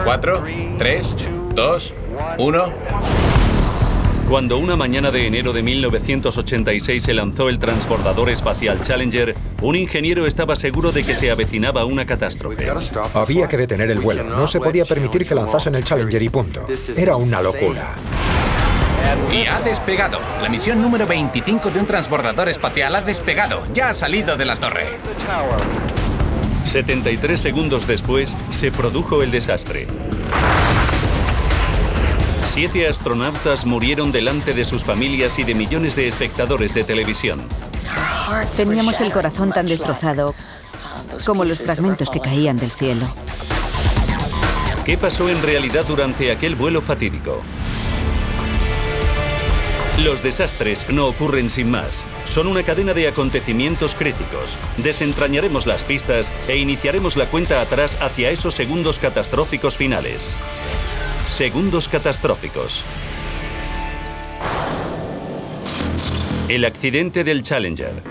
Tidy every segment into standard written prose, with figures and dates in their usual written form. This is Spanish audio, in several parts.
4, 3, 2, 1... Cuando una mañana de enero de 1986 se lanzó el transbordador espacial Challenger, un ingeniero estaba seguro de que se avecinaba una catástrofe. Había que detener el vuelo. No se podía permitir que lanzasen el Challenger y punto. Era una locura. Y ha despegado. La misión número 25 de un transbordador espacial ha despegado. Ya ha salido de la torre. 73 segundos después, se produjo el desastre. 7 astronautas murieron delante de sus familias y de millones de espectadores de televisión. Teníamos el corazón tan destrozado como los fragmentos que caían del cielo. ¿Qué pasó en realidad durante aquel vuelo fatídico? Los desastres no ocurren sin más. Son una cadena de acontecimientos críticos. Desentrañaremos las pistas e iniciaremos la cuenta atrás hacia esos segundos catastróficos finales. Segundos catastróficos. El accidente del Challenger.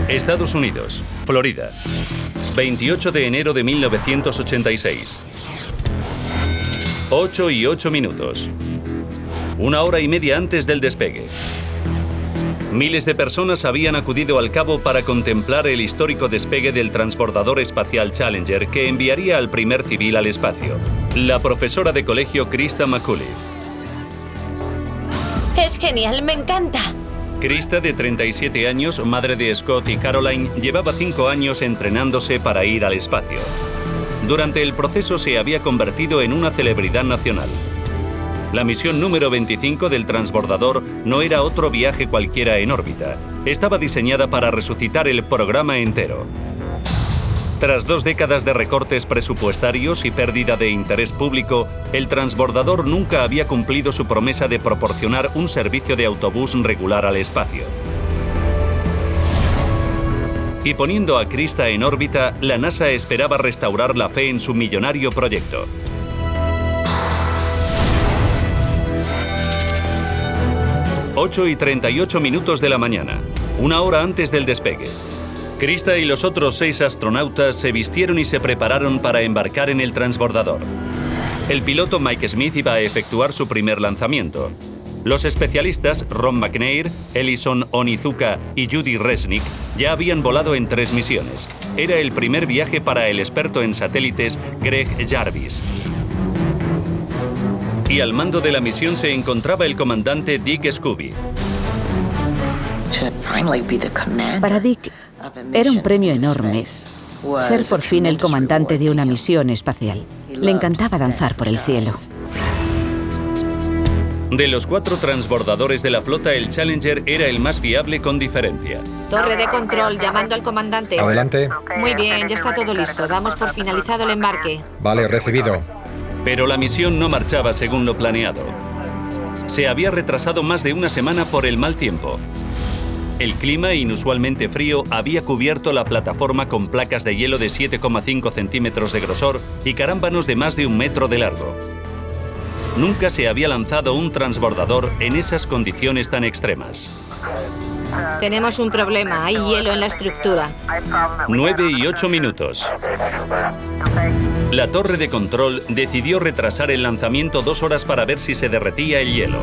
Estados Unidos, Florida. 28 de enero de 1986. 8:08. 1 hora y media antes del despegue. Miles de personas habían acudido al cabo para contemplar el histórico despegue del transbordador espacial Challenger que enviaría al primer civil al espacio. La profesora de colegio Krista McCulley. Es genial, me encanta. Krista, de 37 años, madre de Scott y Caroline, llevaba 5 años entrenándose para ir al espacio. Durante el proceso se había convertido en una celebridad nacional. La misión número 25 del transbordador no era otro viaje cualquiera en órbita. Estaba diseñada para resucitar el programa entero. Tras 2 décadas de recortes presupuestarios y pérdida de interés público, el transbordador nunca había cumplido su promesa de proporcionar un servicio de autobús regular al espacio. Y poniendo a Krista en órbita, la NASA esperaba restaurar la fe en su millonario proyecto. 8:38 de la mañana, 1 hora antes del despegue. Krista y los otros 6 astronautas se vistieron y se prepararon para embarcar en el transbordador. El piloto Mike Smith iba a efectuar su primer lanzamiento. Los especialistas Ron McNair, Ellison Onizuka y Judy Resnick ya habían volado en 3 misiones. Era el primer viaje para el experto en satélites Greg Jarvis. Y al mando de la misión se encontraba el comandante Dick Scooby. Para Dick era un premio enorme ser por fin el comandante de una misión espacial. Le encantaba danzar por el cielo. De los 4 transbordadores de la flota, el Challenger era el más fiable con diferencia. Torre de control, llamando al comandante. Adelante. Muy bien, ya está todo listo. Damos por finalizado el embarque. Vale, recibido. Pero la misión no marchaba según lo planeado. Se había retrasado más de una semana por el mal tiempo. El clima, inusualmente frío, había cubierto la plataforma con placas de hielo de 7,5 centímetros de grosor y carámbanos de más de 1 metro de largo. Nunca se había lanzado un transbordador en esas condiciones tan extremas. Tenemos un problema, hay hielo en la estructura. 9:08. La torre de control decidió retrasar el lanzamiento 2 horas para ver si se derretía el hielo.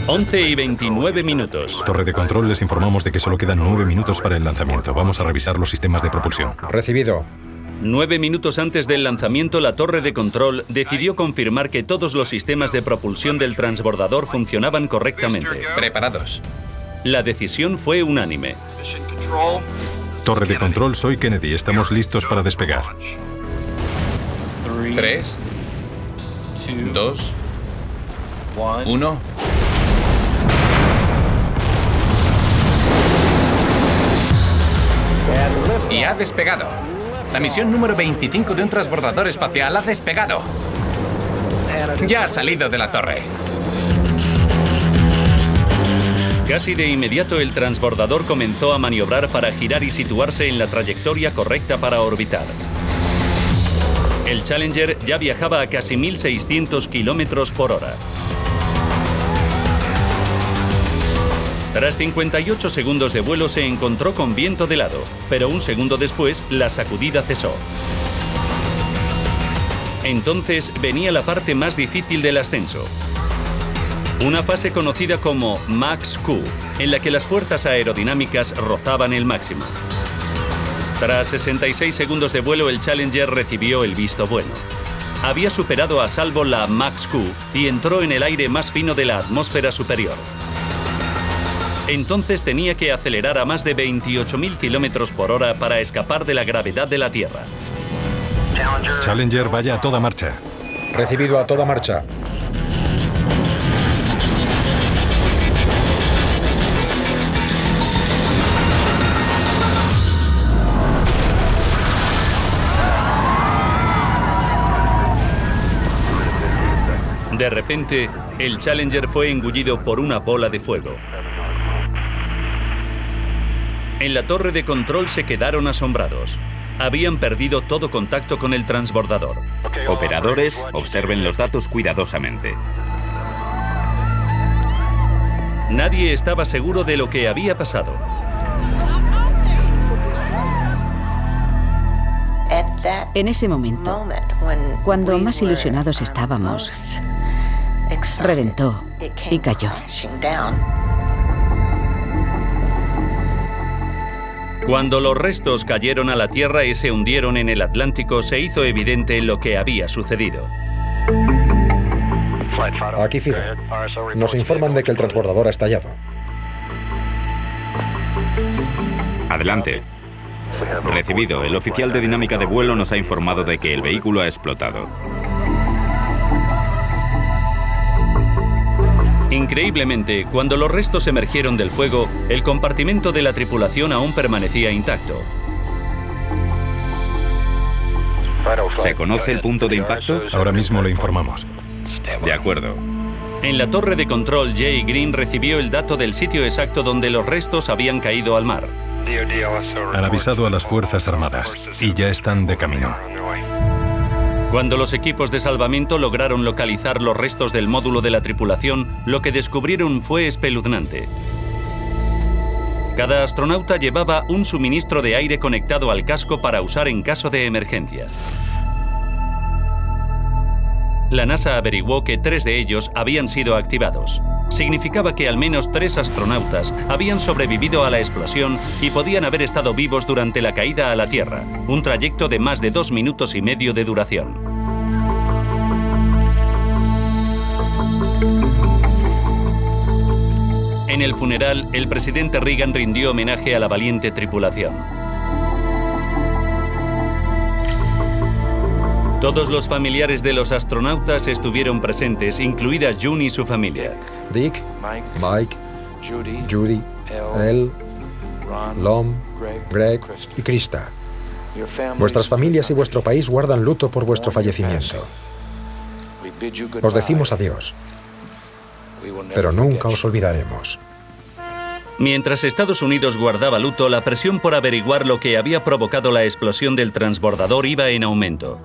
11:29. Torre de control, les informamos de que solo quedan 9 minutos para el lanzamiento. Vamos a revisar los sistemas de propulsión. Recibido. 9 minutos antes del lanzamiento, la torre de control decidió confirmar que todos los sistemas de propulsión del transbordador funcionaban correctamente. Preparados. La decisión fue unánime. Torre de control, soy Kennedy. Estamos listos para despegar. 3, 2, 1... Y ha despegado. La misión número 25 de un transbordador espacial ha despegado. Ya ha salido de la torre. Casi de inmediato el transbordador comenzó a maniobrar para girar y situarse en la trayectoria correcta para orbitar. El Challenger ya viajaba a casi 1.600 kilómetros por hora. Tras 58 segundos de vuelo se encontró con viento de lado, pero un segundo después la sacudida cesó. Entonces venía la parte más difícil del ascenso. Una fase conocida como Max Q, en la que las fuerzas aerodinámicas rozaban el máximo. Tras 66 segundos de vuelo, el Challenger recibió el visto bueno. Había superado a salvo la Max Q y entró en el aire más fino de la atmósfera superior. Entonces tenía que acelerar a más de 28.000 km por hora para escapar de la gravedad de la Tierra. Challenger, vaya a toda marcha. Recibido a toda marcha. De repente, el Challenger fue engullido por una bola de fuego. En la torre de control se quedaron asombrados. Habían perdido todo contacto con el transbordador. Operadores, observen los datos cuidadosamente. Nadie estaba seguro de lo que había pasado. En ese momento, cuando más ilusionados estábamos, reventó y cayó. Cuando los restos cayeron a la Tierra y se hundieron en el Atlántico, se hizo evidente lo que había sucedido. Aquí Fido. Nos informan de que el transbordador ha estallado. Adelante. Recibido. El oficial de dinámica de vuelo nos ha informado de que el vehículo ha explotado. Increíblemente, cuando los restos emergieron del fuego, el compartimento de la tripulación aún permanecía intacto. ¿Se conoce el punto de impacto? Ahora mismo le informamos. De acuerdo. En la torre de control, Jay Green recibió el dato del sitio exacto donde los restos habían caído al mar. Han avisado a las Fuerzas Armadas y ya están de camino. Cuando los equipos de salvamento lograron localizar los restos del módulo de la tripulación, lo que descubrieron fue espeluznante. Cada astronauta llevaba un suministro de aire conectado al casco para usar en caso de emergencia. La NASA averiguó que 3 de ellos habían sido activados. Significaba que al menos 3 astronautas habían sobrevivido a la explosión y podían haber estado vivos durante la caída a la Tierra, un trayecto de más de 2 minutos y medio de duración. En el funeral, el presidente Reagan rindió homenaje a la valiente tripulación. Todos los familiares de los astronautas estuvieron presentes, incluida June y su familia. Dick, Mike, Judy, Elle, Lom, Greg y Krista. Vuestras familias y vuestro país guardan luto por vuestro fallecimiento. Os decimos adiós, pero nunca os olvidaremos. Mientras Estados Unidos guardaba luto, la presión por averiguar lo que había provocado la explosión del transbordador iba en aumento.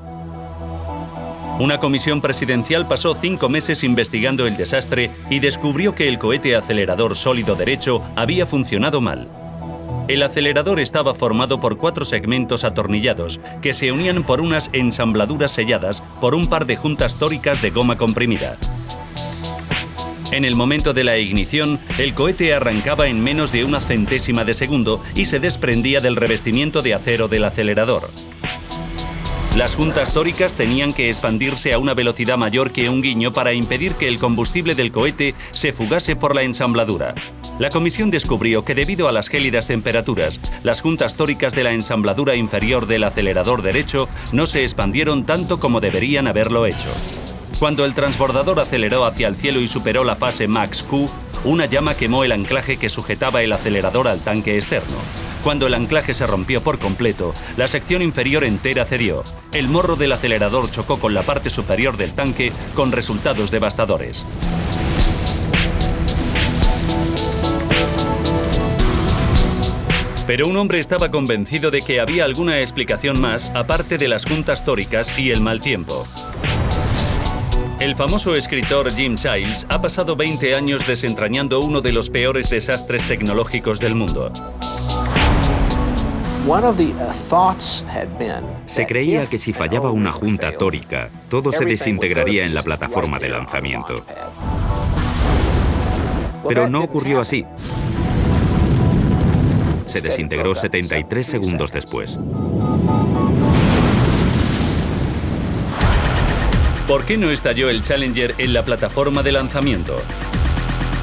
Una comisión presidencial pasó 5 meses investigando el desastre y descubrió que el cohete acelerador sólido derecho había funcionado mal. El acelerador estaba formado por 4 segmentos atornillados que se unían por unas ensambladuras selladas por un par de juntas tóricas de goma comprimida. En el momento de la ignición, el cohete arrancaba en menos de 1/100ª de segundo y se desprendía del revestimiento de acero del acelerador. Las juntas tóricas tenían que expandirse a una velocidad mayor que un guiño para impedir que el combustible del cohete se fugase por la ensambladura. La comisión descubrió que debido a las gélidas temperaturas, las juntas tóricas de la ensambladura inferior del acelerador derecho no se expandieron tanto como deberían haberlo hecho. Cuando el transbordador aceleró hacia el cielo y superó la fase Max Q, una llama quemó el anclaje que sujetaba el acelerador al tanque externo. Cuando el anclaje se rompió por completo, la sección inferior entera cedió. El morro del acelerador chocó con la parte superior del tanque, con resultados devastadores. Pero un hombre estaba convencido de que había alguna explicación más aparte de las juntas tóricas y el mal tiempo. El famoso escritor Jim Childs ha pasado 20 años desentrañando uno de los peores desastres tecnológicos del mundo. Se creía que si fallaba una junta tórica, todo se desintegraría en la plataforma de lanzamiento. Pero no ocurrió así. Se desintegró 73 segundos después. ¿Por qué no estalló el Challenger en la plataforma de lanzamiento?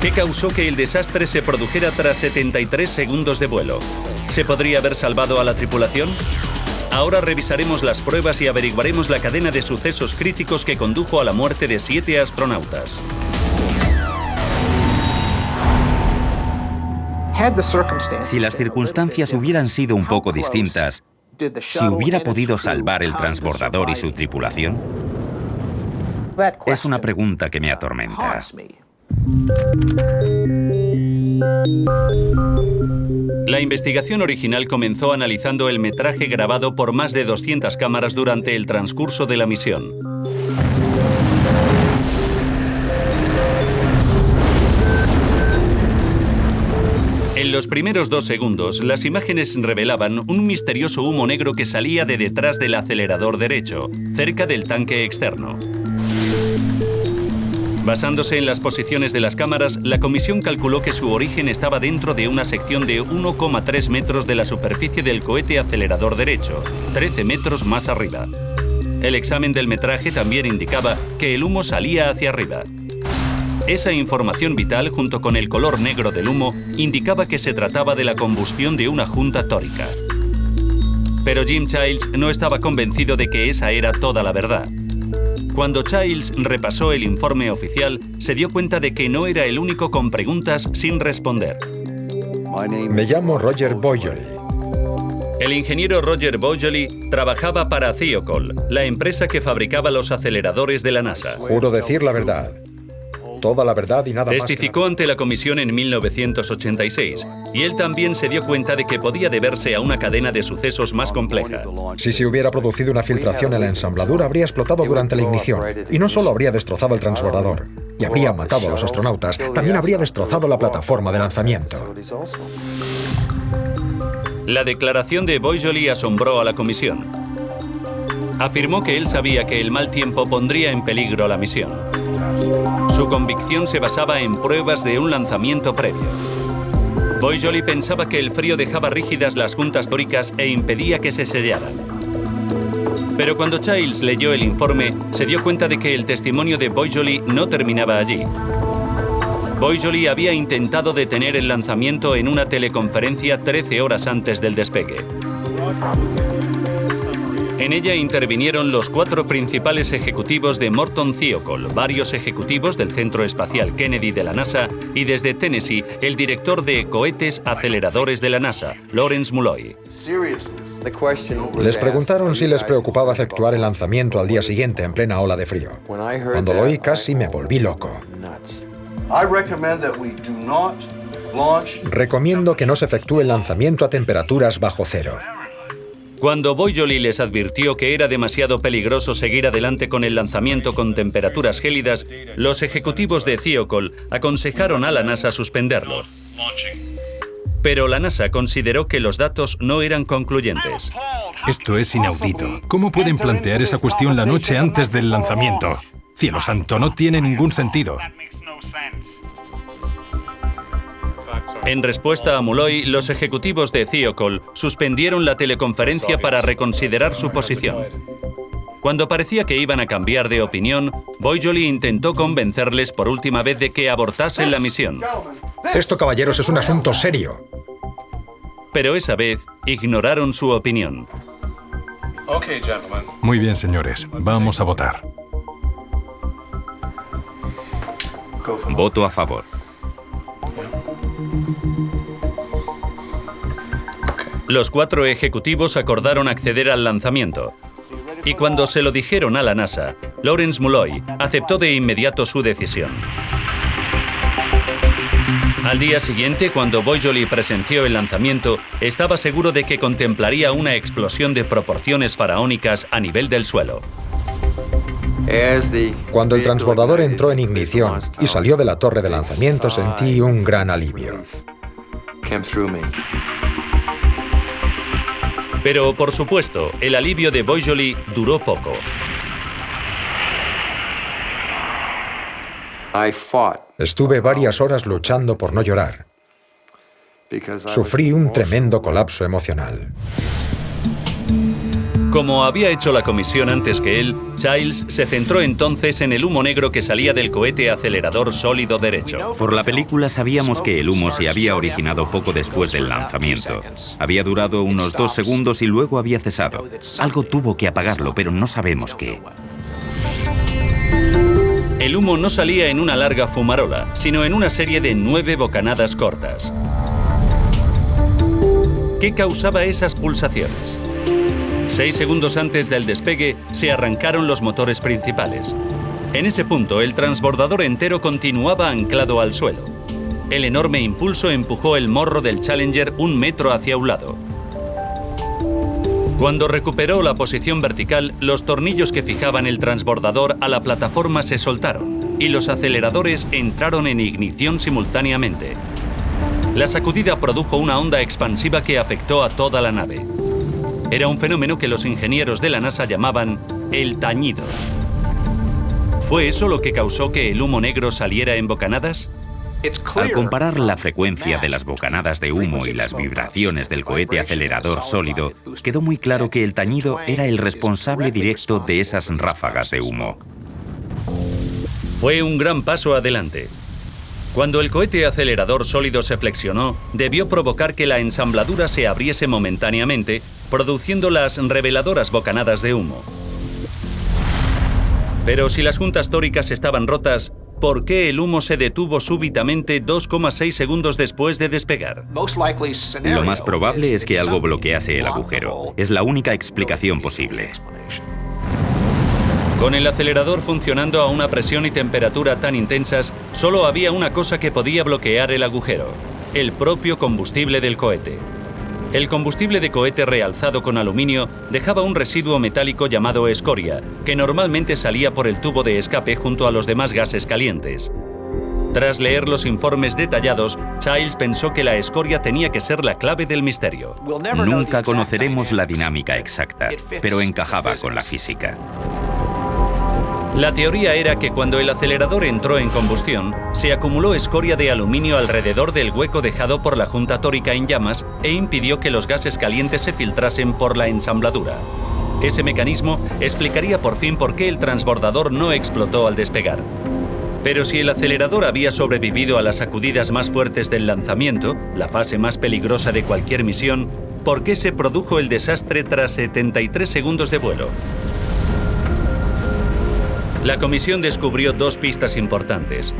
¿Qué causó que el desastre se produjera tras 73 segundos de vuelo? ¿Se podría haber salvado a la tripulación? Ahora revisaremos las pruebas y averiguaremos la cadena de sucesos críticos que condujo a la muerte de 7 astronautas. Si las circunstancias hubieran sido un poco distintas, ¿se hubiera podido salvar el transbordador y su tripulación? Es una pregunta que me atormenta. La investigación original comenzó analizando el metraje grabado por más de 200 cámaras durante el transcurso de la misión. En los primeros 2 segundos, las imágenes revelaban un misterioso humo negro que salía de detrás del acelerador derecho, cerca del tanque externo. Basándose en las posiciones de las cámaras, la comisión calculó que su origen estaba dentro de una sección de 1,3 metros de la superficie del cohete acelerador derecho, 13 metros más arriba. El examen del metraje también indicaba que el humo salía hacia arriba. Esa información vital, junto con el color negro del humo, indicaba que se trataba de la combustión de una junta tórica. Pero Jim Childs no estaba convencido de que esa era toda la verdad. Cuando Childs repasó el informe oficial, se dio cuenta de que no era el único con preguntas sin responder. Me llamo Roger Boisjoly. El ingeniero Roger Boisjoly trabajaba para Thiokol, la empresa que fabricaba los aceleradores de la NASA. Juro decir la verdad. Toda la verdad y nada más. Testificó ante la comisión en 1986, y él también se dio cuenta de que podía deberse a una cadena de sucesos más compleja. Si se hubiera producido una filtración en la ensambladura, habría explotado durante la ignición. Y no solo habría destrozado el transbordador, y habría matado a los astronautas, también habría destrozado la plataforma de lanzamiento. La declaración de Boisjoly asombró a la comisión. Afirmó que él sabía que el mal tiempo pondría en peligro la misión. Su convicción se basaba en pruebas de un lanzamiento previo. Boisjoly pensaba que el frío dejaba rígidas las juntas tóricas e impedía que se sellaran. Pero cuando Childs leyó el informe, se dio cuenta de que el testimonio de Boisjoly no terminaba allí. Boisjoly había intentado detener el lanzamiento en una teleconferencia 13 horas antes del despegue. En ella intervinieron los 4 principales ejecutivos de Morton Thiokol, varios ejecutivos del Centro Espacial Kennedy de la NASA y desde Tennessee, el director de cohetes aceleradores de la NASA, Lawrence Mulloy. Les preguntaron si les preocupaba efectuar el lanzamiento al día siguiente en plena ola de frío. Cuando lo oí casi me volví loco. Recomiendo que no se efectúe el lanzamiento a temperaturas bajo cero. Cuando Boisjoly les advirtió que era demasiado peligroso seguir adelante con el lanzamiento con temperaturas gélidas, los ejecutivos de Thiokol aconsejaron a la NASA suspenderlo. Pero la NASA consideró que los datos no eran concluyentes. Esto es inaudito. ¿Cómo pueden plantear esa cuestión la noche antes del lanzamiento? Cielo santo, no tiene ningún sentido. En respuesta a Mulloy, los ejecutivos de Thiokol suspendieron la teleconferencia para reconsiderar su posición. Cuando parecía que iban a cambiar de opinión, Boisjoly intentó convencerles por última vez de que abortasen la misión. Esto, caballeros, es un asunto serio. Pero esa vez ignoraron su opinión. Muy bien, señores. Vamos a votar. Voto a favor. Los 4 ejecutivos acordaron acceder al lanzamiento. Y cuando se lo dijeron a la NASA, Lawrence Mulloy aceptó de inmediato su decisión. Al día siguiente, cuando Boisjoly presenció el lanzamiento, estaba seguro de que contemplaría una explosión de proporciones faraónicas a nivel del suelo. Cuando el transbordador entró en ignición y salió de la torre de lanzamiento, sentí un gran alivio. Pero, por supuesto, el alivio de Boisjoly duró poco. Estuve varias horas luchando por no llorar. Sufrí un tremendo colapso emocional. Como había hecho la comisión antes que él, Childs se centró entonces en el humo negro que salía del cohete acelerador sólido derecho. Por la película sabíamos que el humo se había originado poco después del lanzamiento. Había durado unos 2 segundos y luego había cesado. Algo tuvo que apagarlo, pero no sabemos qué. El humo no salía en una larga fumarola, sino en una serie de 9 bocanadas cortas. ¿Qué causaba esas pulsaciones? 6 segundos antes del despegue, se arrancaron los motores principales. En ese punto, el transbordador entero continuaba anclado al suelo. El enorme impulso empujó el morro del Challenger 1 metro hacia un lado. Cuando recuperó la posición vertical, los tornillos que fijaban el transbordador a la plataforma se soltaron y los aceleradores entraron en ignición simultáneamente. La sacudida produjo una onda expansiva que afectó a toda la nave. Era un fenómeno que los ingenieros de la NASA llamaban el tañido. ¿Fue eso lo que causó que el humo negro saliera en bocanadas? Al comparar la frecuencia de las bocanadas de humo y las vibraciones del cohete acelerador sólido, quedó muy claro que el tañido era el responsable directo de esas ráfagas de humo. Fue un gran paso adelante. Cuando el cohete acelerador sólido se flexionó, debió provocar que la ensambladura se abriese momentáneamente, produciendo las reveladoras bocanadas de humo. Pero si las juntas tóricas estaban rotas, ¿por qué el humo se detuvo súbitamente 2,6 segundos después de despegar? Lo más probable es que algo bloquease el agujero. Es la única explicación posible. Con el acelerador funcionando a una presión y temperatura tan intensas, solo había una cosa que podía bloquear el agujero: el propio combustible del cohete. El combustible de cohete realzado con aluminio dejaba un residuo metálico llamado escoria, que normalmente salía por el tubo de escape junto a los demás gases calientes. Tras leer los informes detallados, Childs pensó que la escoria tenía que ser la clave del misterio. Nunca conoceremos la dinámica exacta, pero encajaba con la física. La teoría era que cuando el acelerador entró en combustión, se acumuló escoria de aluminio alrededor del hueco dejado por la junta tórica en llamas e impidió que los gases calientes se filtrasen por la ensambladura. Ese mecanismo explicaría por fin por qué el transbordador no explotó al despegar. Pero si el acelerador había sobrevivido a las sacudidas más fuertes del lanzamiento, la fase más peligrosa de cualquier misión, ¿por qué se produjo el desastre tras 73 segundos de vuelo? La comisión descubrió 2 pistas importantes.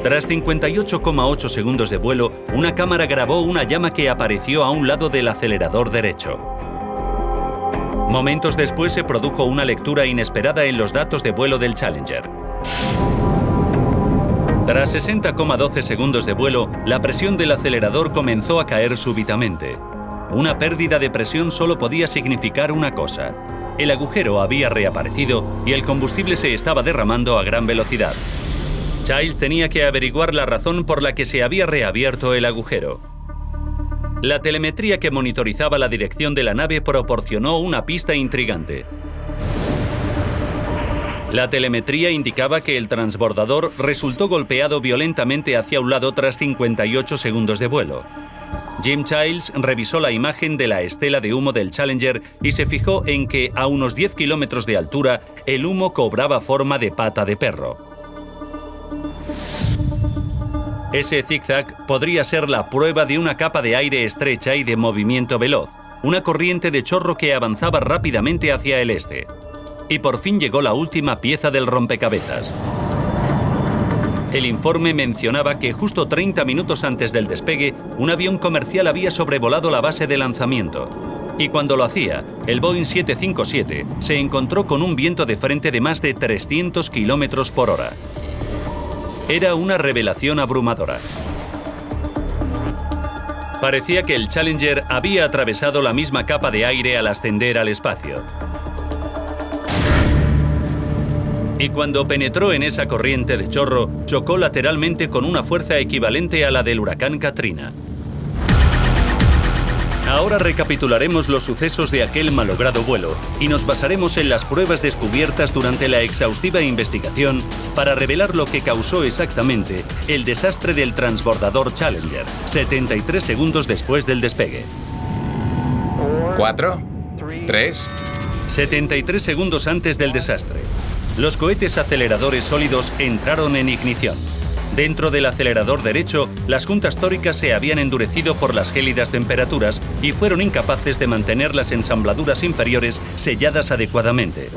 Tras 58,8 segundos de vuelo, una cámara grabó una llama que apareció a un lado del acelerador derecho. Momentos después se produjo una lectura inesperada en los datos de vuelo del Challenger. Tras 60,12 segundos de vuelo, la presión del acelerador comenzó a caer súbitamente. Una pérdida de presión solo podía significar una cosa: el agujero había reaparecido y el combustible se estaba derramando a gran velocidad. Childs tenía que averiguar la razón por la que se había reabierto el agujero. La telemetría que monitorizaba la dirección de la nave proporcionó una pista intrigante. La telemetría indicaba que el transbordador resultó golpeado violentamente hacia un lado tras 58 segundos de vuelo. Jim Childs revisó la imagen de la estela de humo del Challenger y se fijó en que a unos 10 kilómetros de altura el humo cobraba forma de pata de perro. Ese zigzag podría ser la prueba de una capa de aire estrecha y de movimiento veloz, una corriente de chorro que avanzaba rápidamente hacia el este. Y por fin llegó la última pieza del rompecabezas. El informe mencionaba que justo 30 minutos antes del despegue, un avión comercial había sobrevolado la base de lanzamiento. Y cuando lo hacía, el Boeing 757 se encontró con un viento de frente de más de 300 kilómetros por hora. Era una revelación abrumadora. Parecía que el Challenger había atravesado la misma capa de aire al ascender al espacio. Y cuando penetró en esa corriente de chorro, chocó lateralmente con una fuerza equivalente a la del huracán Katrina. Ahora recapitularemos los sucesos de aquel malogrado vuelo y nos basaremos en las pruebas descubiertas durante la exhaustiva investigación para revelar lo que causó exactamente el desastre del transbordador Challenger, 73 segundos después del despegue. 4, 3... 73 segundos antes del desastre, los cohetes aceleradores sólidos entraron en ignición. Dentro del acelerador derecho, las juntas tóricas se habían endurecido por las gélidas temperaturas y fueron incapaces de mantener las ensambladuras inferiores selladas adecuadamente.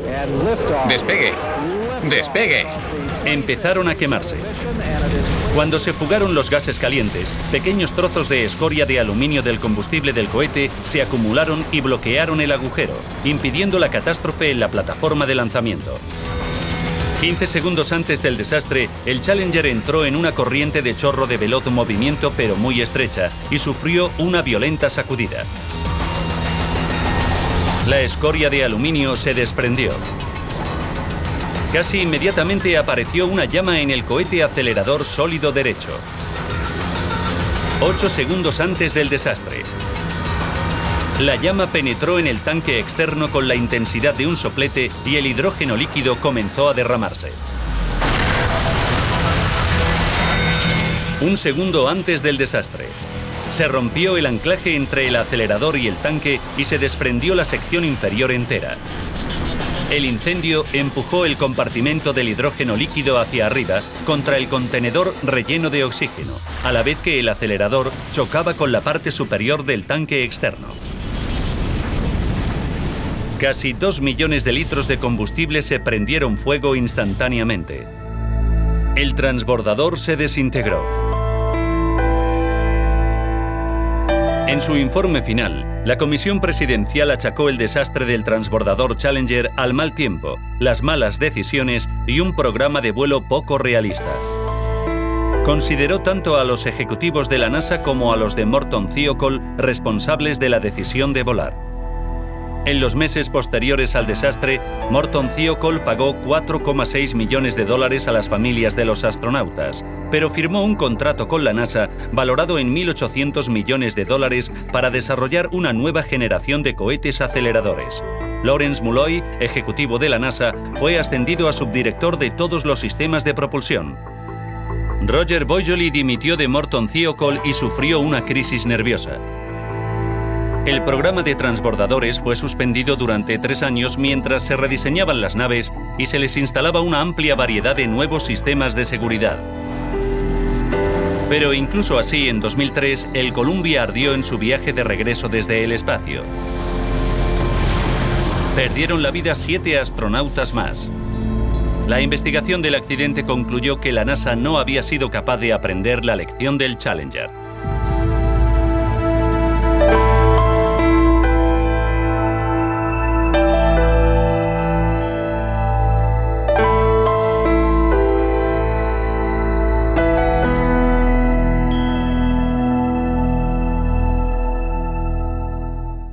¡Despegue! ¡Despegue! Empezaron a quemarse. Cuando se fugaron los gases calientes, pequeños trozos de escoria de aluminio del combustible del cohete se acumularon y bloquearon el agujero, impidiendo la catástrofe en la plataforma de lanzamiento. 15 segundos antes del desastre, el Challenger entró en una corriente de chorro de veloz movimiento pero muy estrecha y sufrió una violenta sacudida. La escoria de aluminio se desprendió. Casi inmediatamente apareció una llama en el cohete acelerador sólido derecho. 8 segundos antes del desastre. La llama penetró en el tanque externo con la intensidad de un soplete y el hidrógeno líquido comenzó a derramarse. 1 segundo antes del desastre. Se rompió el anclaje entre el acelerador y el tanque y se desprendió la sección inferior entera. El incendio empujó el compartimento del hidrógeno líquido hacia arriba contra el contenedor relleno de oxígeno, a la vez que el acelerador chocaba con la parte superior del tanque externo. Casi 2 millones de litros de combustible se prendieron fuego instantáneamente. El transbordador se desintegró. En su informe final, la Comisión Presidencial achacó el desastre del transbordador Challenger al mal tiempo, las malas decisiones y un programa de vuelo poco realista. Consideró tanto a los ejecutivos de la NASA como a los de Morton Thiokol responsables de la decisión de volar. En los meses posteriores al desastre, Morton Thiokol pagó $4,6 millones a las familias de los astronautas, pero firmó un contrato con la NASA valorado en $1.800 millones para desarrollar una nueva generación de cohetes aceleradores. Lawrence Mulloy, ejecutivo de la NASA, fue ascendido a subdirector de todos los sistemas de propulsión. Roger Boisjoly dimitió de Morton Thiokol y sufrió una crisis nerviosa. El programa de transbordadores fue suspendido durante 3 años mientras se rediseñaban las naves y se les instalaba una amplia variedad de nuevos sistemas de seguridad. Pero incluso así, en 2003, el Columbia ardió en su viaje de regreso desde el espacio. Perdieron la vida 7 astronautas más. La investigación del accidente concluyó que la NASA no había sido capaz de aprender la lección del Challenger.